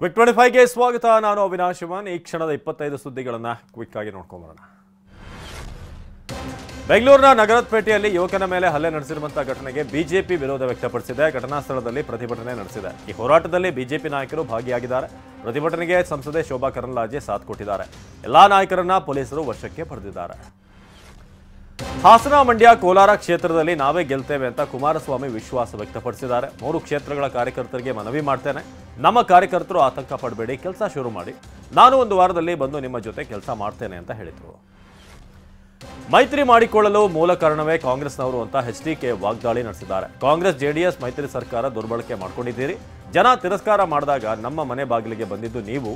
Wick 25ಗೆ ಸ್ವಾಗತ. ನಾನು ಅವಿನಾಶ್ ಶಿವನ್. ಈ ಕ್ಷಣದ 25 ಸುದ್ದಿಗಳನ್ನು ಕ್ವಿಕ್ ಆಗಿ ನೋಡ್ಕೊಂಬರೋಣ. ಬೆಂಗಳೂರಿನ ನಗರಪೇಟೆಯಲ್ಲಿ ಯುವಕನ ಮೇಲೆ ಹಲ್ಲೆ ನಡೆಸಿರುವಂತಹ ಘಟನೆಗೆ ಬಿಜೆಪಿ ವಿರೋಧ ವ್ಯಕ್ತಪಡಿಸಿದೆ. ಘಟನಾ ಸ್ಥಳದಲ್ಲಿ ಪ್ರತಿಭಟನೆ ನಡೆಸಿದೆ. ಈ ಹೋರಾಟದಲ್ಲಿ ಬಿಜೆಪಿ ನಾಯಕರು ಭಾಗಿಯಾಗಿದ್ದಾರೆ. ಪ್ರತಿಭಟನೆಗೆ ಸಂಸದೆ ಶೋಭಾ ಕರಂದ್ಲಾಜೆ ಸಾಥ್ ಕೊಟ್ಟಿದ್ದಾರೆ. ಎಲ್ಲಾ ನಾಯಕರನ್ನ ಪೊಲೀಸರು ವಶಕ್ಕೆ ಪಡೆದಿದ್ದಾರೆ. ಹಾಸನ, ಮಂಡ್ಯ, ಕೋಲಾರ ಕ್ಷೇತ್ರದಲ್ಲಿ ನಾವೇ ಗೆಲ್ತೇವೆ ಅಂತ ಕುಮಾರಸ್ವಾಮಿ ವಿಶ್ವಾಸ ವ್ಯಕ್ತಪಡಿಸಿದ್ದಾರೆ. 3 ಕ್ಷೇತ್ರಗಳ ಕಾರ್ಯಕರ್ತರಿಗೆ ಮನವಿ ಮಾಡ್ತೇನೆ. ನಮ್ಮ ಕಾರ್ಯಕರ್ತರು ಆತಂಕ ಪಡಬೇಡಿ, ಕೆಲಸ ಶುರು ಮಾಡಿ. ನಾನು 1 ವಾರದಲ್ಲಿ ಬಂದು ನಿಮ್ಮ ಜೊತೆ ಕೆಲಸ ಮಾಡ್ತೇನೆ ಅಂತ ಹೇಳಿದರು. ಮೈತ್ರಿ ಮಾಡಿಕೊಳ್ಳಲು ಮೂಲ ಕಾರಣವೇ ಕಾಂಗ್ರೆಸ್ನವರು ಅಂತ ಎಚ್ಡಿಕೆ ವಾಗ್ದಾಳಿ ನಡೆಸಿದ್ದಾರೆ. ಕಾಂಗ್ರೆಸ್ ಜೆಡಿಎಸ್ ಮೈತ್ರಿ ಸರ್ಕಾರ ದುರ್ಬಳಕೆ ಮಾಡ್ಕೊಂಡಿದ್ದೀರಿ. ಜನ ತಿರಸ್ಕಾರ ಮಾಡಿದಾಗ ನಮ್ಮ ಮನೆ ಬಾಗಿಲಿಗೆ ಬಂದಿದ್ದು ನೀವು.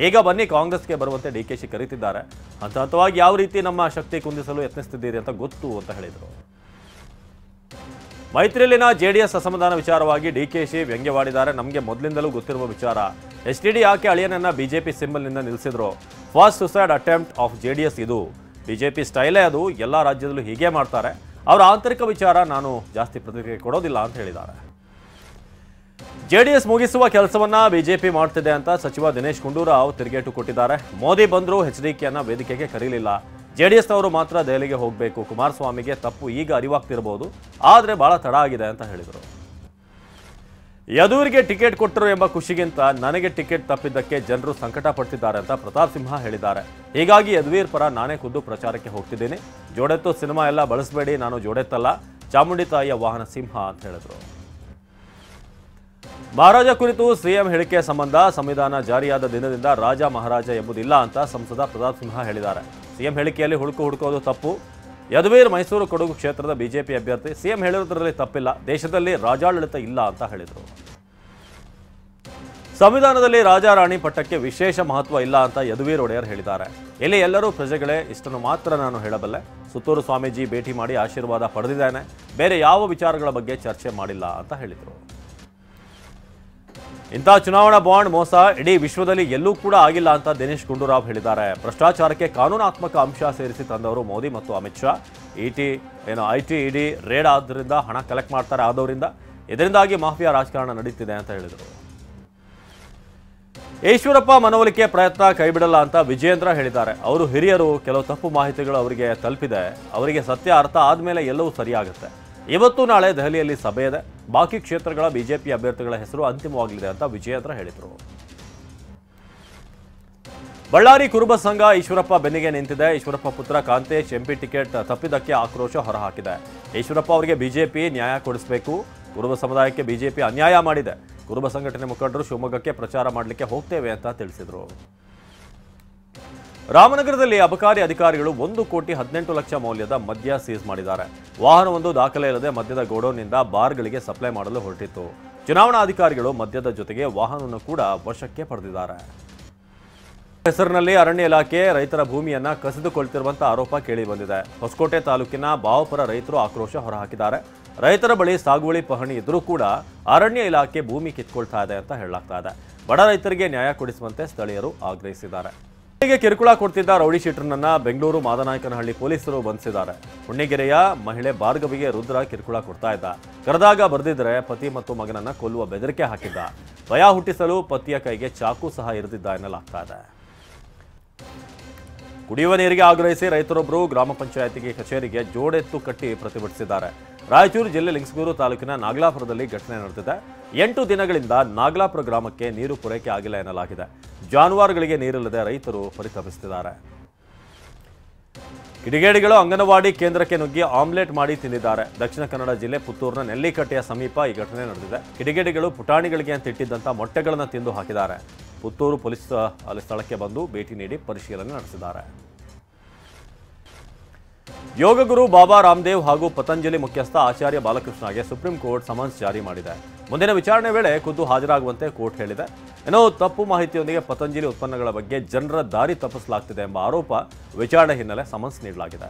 ಈಗ ಬನ್ನಿ ಕಾಂಗ್ರೆಸ್ಗೆ ಬರುವಂತೆ ಡಿಕೆಶಿ ಕರೀತಿದ್ದಾರೆ. ಹಂತವಾಗಿ ಯಾವ ರೀತಿ ನಮ್ಮ ಶಕ್ತಿ ಕುಂದಿಸಲು ಯತ್ನಿಸುತ್ತಿದ್ದೀರಿ ಅಂತ ಗೊತ್ತು ಅಂತ ಹೇಳಿದರು. ಮೈತ್ರಿಯಲ್ಲಿನ ಜೆಡಿಎಸ್ ಅಸಮಾಧಾನ ವಿಚಾರವಾಗಿ ಡಿಕೆಶಿ ವ್ಯಂಗ್ಯವಾಡಿದ್ದಾರೆ. ನಮಗೆ ಮೊದಲಿಂದಲೂ ಗೊತ್ತಿರುವ ವಿಚಾರ. ಎಚ್ಡಿಡಿ ಯಾಕೆ ಅಳಿಯನನ್ನ ಬಿಜೆಪಿ ಸಿಂಬಲ್ನಿಂದ ನಿಲ್ಲಿಸಿದ್ರು? First suicide attempt of JDS ಇದು. ಬಿಜೆಪಿ ಸ್ಟೈಲೇ ಅದು. ಎಲ್ಲ ರಾಜ್ಯದಲ್ಲೂ ಹೀಗೆ ಮಾಡ್ತಾರೆ. ಅವರ ಆಂತರಿಕ ವಿಚಾರ ನಾನು ಜಾಸ್ತಿ ಪ್ರತಿಕ್ರಿಯೆ ಕೊಡೋದಿಲ್ಲ ಅಂತ ಹೇಳಿದ್ದಾರೆ. ಜೆಡಿಎಸ್ ಮುಗಿಸುವ ಕೆಲಸವನ್ನ ಬಿಜೆಪಿ ಮಾಡ್ತಿದೆ ಅಂತ ಸಚಿವ ದಿನೇಶ್ ಗುಂಡೂರಾವ್ ತಿರುಗೇಟು ಕೊಟ್ಟಿದ್ದಾರೆ. ಮೋದಿ ಬಂದರೂ ಎಚ್ಡಿಕೆಯನ್ನ ವೇದಿಕೆಗೆ ಕರೀಲಿಲ್ಲ. ಜೆಡಿಎಸ್ನವರು ಮಾತ್ರ ದೆಹಲಿಗೆ ಹೋಗಬೇಕು. ಕುಮಾರಸ್ವಾಮಿಗೆ ತಪ್ಪು ಈಗ ಅರಿವಾಗ್ತಿರಬಹುದು, ಆದರೆ ಬಹಳ ತಡ ಆಗಿದೆ ಅಂತ ಹೇಳಿದರು. ಯದುವೀರ್ಗೆ ಟಿಕೆಟ್ ಕೊಟ್ಟರು ಎಂಬ ಖುಷಿಗಿಂತ ನನಗೆ ಟಿಕೆಟ್ ತಪ್ಪಿದ್ದಕ್ಕೆ ಜನರು ಸಂಕಟ ಪಡ್ತಿದ್ದಾರೆ ಅಂತ ಪ್ರತಾಪ್ ಸಿಂಹ ಹೇಳಿದ್ದಾರೆ. ಹೀಗಾಗಿ ಯದುವೀರ್ ಪರ ನಾನೇ ಖುದ್ದು ಪ್ರಚಾರಕ್ಕೆ ಹೋಗ್ತಿದ್ದೀನಿ. ಜೋಡೆತ್ತು ಸಿನಿಮಾ ಎಲ್ಲ ಬಳಸಬೇಡಿ, ನಾನು ಜೋಡೆತ್ತಲ್ಲ, ಚಾಮುಂಡಿ ತಾಯಿಯ ವಾಹನ ಸಿಂಹ ಅಂತ ಹೇಳಿದರು. ಮಹಾರಾಜ ಕುರಿತು ಸಿಎಂ ಹೇಳಿಕೆ ಸಂಬಂಧ ಸಂವಿಧಾನ ಜಾರಿಯಾದ ದಿನದಿಂದ ರಾಜ ಮಹಾರಾಜ ಎಂಬುದಿಲ್ಲ ಅಂತ ಸಂಸದ ಪ್ರತಾಪ್ ಸಿಂಹ ಹೇಳಿದ್ದಾರೆ. ಸಿಎಂ ಹೇಳಿಕೆಯಲ್ಲಿ ಹುಡುಕೋದು ತಪ್ಪು. ಯದುವೀರ್ ಮೈಸೂರು ಕೊಡಗು ಕ್ಷೇತ್ರದ ಬಿಜೆಪಿ ಅಭ್ಯರ್ಥಿ. ಸಿಎಂ ಹೇಳಿರೋದ್ರಲ್ಲಿ ತಪ್ಪಿಲ್ಲ. ದೇಶದಲ್ಲಿ ರಾಜಾಡಳಿತ ಇಲ್ಲ ಅಂತ ಹೇಳಿದರು. ಸಂವಿಧಾನದಲ್ಲಿ ರಾಜಾರಾಣಿ ಪಟ್ಟಕ್ಕೆ ವಿಶೇಷ ಮಹತ್ವ ಇಲ್ಲ ಅಂತ ಯದುವೀರ್ ಒಡೆಯರ್ ಹೇಳಿದ್ದಾರೆ. ಇಲ್ಲಿ ಎಲ್ಲರೂ ಪ್ರಜೆಗಳೇ, ಇಷ್ಟನ್ನು ಮಾತ್ರ ನಾನು ಹೇಳಬಲ್ಲೆ. ಸುತ್ತೂರು ಸ್ವಾಮೀಜಿ ಭೇಟಿ ಮಾಡಿ ಆಶೀರ್ವಾದ ಪಡೆದಿದ್ದೇನೆ. ಬೇರೆ ಯಾವ ವಿಚಾರಗಳ ಬಗ್ಗೆ ಚರ್ಚೆ ಮಾಡಿಲ್ಲ ಅಂತ ಹೇಳಿದರು. ಇಂಥ ಚುನಾವಣಾ ಬಾಂಡ್ ಮೋಸ ಇಡೀ ವಿಶ್ವದಲ್ಲಿ ಎಲ್ಲೂ ಕೂಡ ಆಗಿಲ್ಲ ಅಂತ ದಿನೇಶ್ ಗುಂಡೂರಾವ್ ಹೇಳಿದ್ದಾರೆ. ಭ್ರಷ್ಟಾಚಾರಕ್ಕೆ ಕಾನೂನಾತ್ಮಕ ಅಂಶ ಸೇರಿಸಿ ತಂದವರು ಮೋದಿ ಮತ್ತು Amit Shah. IT ED raid ಆದ್ದರಿಂದ ಹಣ ಕಲೆಕ್ಟ್ ಮಾಡ್ತಾರೆ ಆದವರಿಂದ. ಇದರಿಂದಾಗಿ ಮಾಫಿಯಾ ರಾಜಕಾರಣ ನಡೀತಿದೆ ಅಂತ ಹೇಳಿದರು. ಈಶ್ವರಪ್ಪ ಮನವೊಲಿಕೆ ಪ್ರಯತ್ನ ಕೈಬಿಡಲ್ಲ ಅಂತ ವಿಜೇಂದ್ರ ಹೇಳಿದ್ದಾರೆ. ಅವರು ಹಿರಿಯರು, ಕೆಲವು ತಪ್ಪು ಮಾಹಿತಿಗಳು ಅವರಿಗೆ ತಲುಪಿದೆ. ಅವರಿಗೆ ಸತ್ಯ ಅರ್ಥ ಆದಮೇಲೆ ಎಲ್ಲವೂ ಸರಿಯಾಗುತ್ತೆ. ಇವತ್ತು ನಾಳೆ ದೆಹಲಿಯಲ್ಲಿ ಸಭೆ ಇದೆ. ಬಾಕಿ ಕ್ಷೇತ್ರಗಳ ಬಿಜೆಪಿ ಅಭ್ಯರ್ಥಿಗಳ ಹೆಸರು ಅಂತಿಮವಾಗಲಿದೆ ಅಂತ ವಿಜಯೇಂದ್ರ ಹೇಳಿದರು. ಬಳ್ಳಾರಿ ಕುರುಬ ಸಂಘ ಈಶ್ವರಪ್ಪ ಬೆನ್ನಿಗೆ ನಿಂತಿದೆ. ಈಶ್ವರಪ್ಪ ಪುತ್ರ ಕಾಂತೇಶ್ ಎಂಪಿ ಟಿಕೆಟ್ ತಪ್ಪಿದ್ದಕ್ಕೆ ಆಕ್ರೋಶ ಹೊರಹಾಕಿದೆ. ಈಶ್ವರಪ್ಪ ಅವರಿಗೆ ಬಿಜೆಪಿ ನ್ಯಾಯ ಕೊಡಿಸಬೇಕು. ಕುರುಬ ಸಮುದಾಯಕ್ಕೆ ಬಿಜೆಪಿ ಅನ್ಯಾಯ ಮಾಡಿದೆ. ಕುರುಬ ಸಂಘಟನೆ ಮುಖಂಡರು ಶಿವಮೊಗ್ಗಕ್ಕೆ ಪ್ರಚಾರ ಮಾಡಲಿಕ್ಕೆ ಹೋಗ್ತೇವೆ ಅಂತ ತಿಳಿಸಿದರು. ರಾಮನಗರದಲ್ಲಿ ಅಬಕಾರಿ ಅಧಿಕಾರಿಗಳು 1,18,00,000 ಮೌಲ್ಯದ ಮದ್ಯ ಸೀಸ್ ಮಾಡಿದ್ದಾರೆ. ವಾಹನವೊಂದು ದಾಖಲೆ ಇಲ್ಲದೆ ಮದ್ಯದ ಗೋಡೌನ್ನಿಂದ ಬಾರ್ಗಳಿಗೆ ಸಪ್ಲೈ ಮಾಡಲು ಹೊರಟಿತ್ತು. ಚುನಾವಣಾ ಅಧಿಕಾರಿಗಳು ಮದ್ಯದ ಜೊತೆಗೆ ವಾಹನವನ್ನು ಕೂಡ ವಶಕ್ಕೆ ಪಡೆದಿದ್ದಾರೆ. ಹೆಸರಿನಲ್ಲಿ ಅರಣ್ಯ ಇಲಾಖೆ ರೈತರ ಭೂಮಿಯನ್ನ ಕಸಿದುಕೊಳ್ತಿರುವಂತಹ ಆರೋಪ ಕೇಳಿಬಂದಿದೆ. ಹೊಸಕೋಟೆ ತಾಲೂಕಿನ ಬಾವಪುರ ರೈತರು ಆಕ್ರೋಶ ಹೊರಹಾಕಿದ್ದಾರೆ. ರೈತರ ಬಳಿ ಸಾಗುವಳಿ ಪಹಣಿ ಇದ್ರೂ ಕೂಡ ಅರಣ್ಯ ಇಲಾಖೆ ಭೂಮಿ ಕಿತ್ಕೊಳ್ತಾ ಇದೆ ಅಂತ ಹೇಳಲಾಗ್ತಾ ಇದೆ. ಬಡ ರೈತರಿಗೆ ನ್ಯಾಯ ಕೊಡಿಸುವಂತೆ ಸ್ಥಳೀಯರು ಆಗ್ರಹಿಸಿದ್ದಾರೆ. ಕಿರುಕುಳ ಕೊಡ್ತಿದ್ದ ರೌಡಿ ಶೀಟರ್ನನ್ನ ಬೆಂಗಳೂರು ಮಾದನಾಯಕನಹಳ್ಳಿ ಪೊಲೀಸರು ಬಂಧಿಸಿದ್ದಾರೆ. ಹುಣ್ಣಿಗೆರೆಯ ಮಹಿಳೆ ಭಾರ್ಗವಿಗೆ ರುದ್ರ ಕಿರುಕುಳ ಕೊಡ್ತಾ ಇದ್ದ. ಕರೆದಾಗ ಬರೆದಿದ್ರೆ ಪತಿ ಮತ್ತು ಮಗನನ್ನ ಕೊಲ್ಲುವ ಬೆದರಿಕೆ ಹಾಕಿದ್ದ. ಭಯ ಹುಟ್ಟಿಸಲು ಪತಿಯ ಕೈಗೆ ಚಾಕು ಸಹ ಇರಿದಿದ್ದ ಎನ್ನಲಾಗ್ತಾ ಇದೆ. ಕುಡಿಯುವ ನೀರಿಗೆ ಆಗ್ರಹಿಸಿ ರೈತರೊಬ್ಬರು ಗ್ರಾಮ ಪಂಚಾಯತಿಗೆ ಕಚೇರಿಗೆ ಜೋಡೆತ್ತು ಕಟ್ಟಿ ಪ್ರತಿಭಟಿಸಿದ್ದಾರೆ. ರಾಯಚೂರು ಜಿಲ್ಲೆ ಲಿಂಗಸಗೂರು ತಾಲೂಕಿನ ನಾಗಲಾಪುರದಲ್ಲಿ ಘಟನೆ ನಡೆದಿದೆ. 8 ದಿನಗಳಿಂದ ನಾಗಲಾಪುರ ಗ್ರಾಮಕ್ಕೆ ನೀರು ಪೂರೈಕೆ ಆಗಿಲ್ಲ ಎನ್ನಲಾಗಿದೆ. ಜಾನುವಾರುಗಳಿಗೆ ನೀರಿಲ್ಲದೆ ರೈತರು ಪರಿತಪಿಸುತ್ತಿದ್ದಾರೆ. ಕಿಡಿಗೇಡಿಗಳು ಅಂಗನವಾಡಿ ಕೇಂದ್ರಕ್ಕೆ ನುಗ್ಗಿ ಆಮ್ಲೆಟ್ ಮಾಡಿ ತಿಂದಿದ್ದಾರೆ. ದಕ್ಷಿಣ ಕನ್ನಡ ಜಿಲ್ಲೆ ಪುತ್ತೂರಿನ ನೆಲ್ಲಿಕಟ್ಟೆಯ ಸಮೀಪ ಈ ಘಟನೆ ನಡೆದಿದೆ. ಕಿಡಿಗೇಡಿಗಳು ಪುಟಾಣಿಗಳಿಗೆ ಅಂತ ಇಟ್ಟಿದ್ದಂಥ ಮೊಟ್ಟೆಗಳನ್ನು ತಿಂದು ಹಾಕಿದ್ದಾರೆ. ಪುತ್ತೂರು ಪೊಲೀಸ್ ಸ್ಥಳಕ್ಕೆ ಬಂದು ಭೇಟಿ ನೀಡಿ ಪರಿಶೀಲನೆ ನಡೆಸಿದ್ದಾರೆ. ಯೋಗ ಗುರು ಬಾಬಾ ರಾಮದೇವ್ ಹಾಗೂ ಪತಂಜಲಿ ಮುಖ್ಯಸ್ಥ ಆಚಾರ್ಯ ಬಾಲಕೃಷ್ಣಗೆ ಸುಪ್ರೀಂ ಕೋರ್ಟ್ ಸಮನ್ಸ್ ಜಾರಿ ಮಾಡಿದೆ. ಮುಂದಿನ ವಿಚಾರಣೆ ವೇಳೆ ಖುದ್ದು ಹಾಜರಾಗುವಂತೆ ಕೋರ್ಟ್ ಹೇಳಿದೆ. ಏನೋ ತಪ್ಪು ಮಾಹಿತಿಯೊಂದಿಗೆ ಪತಂಜಲಿ ಉತ್ಪನ್ನಗಳ ಬಗ್ಗೆ ಜನರ ದಾರಿ ತಪ್ಪಿಸಲಾಗ್ತಿದೆ ಎಂಬ ಆರೋಪ ವಿಚಾರಣೆ ಹಿನ್ನೆಲೆ ಸಮನ್ಸ್ ನೀಡಲಾಗಿದೆ.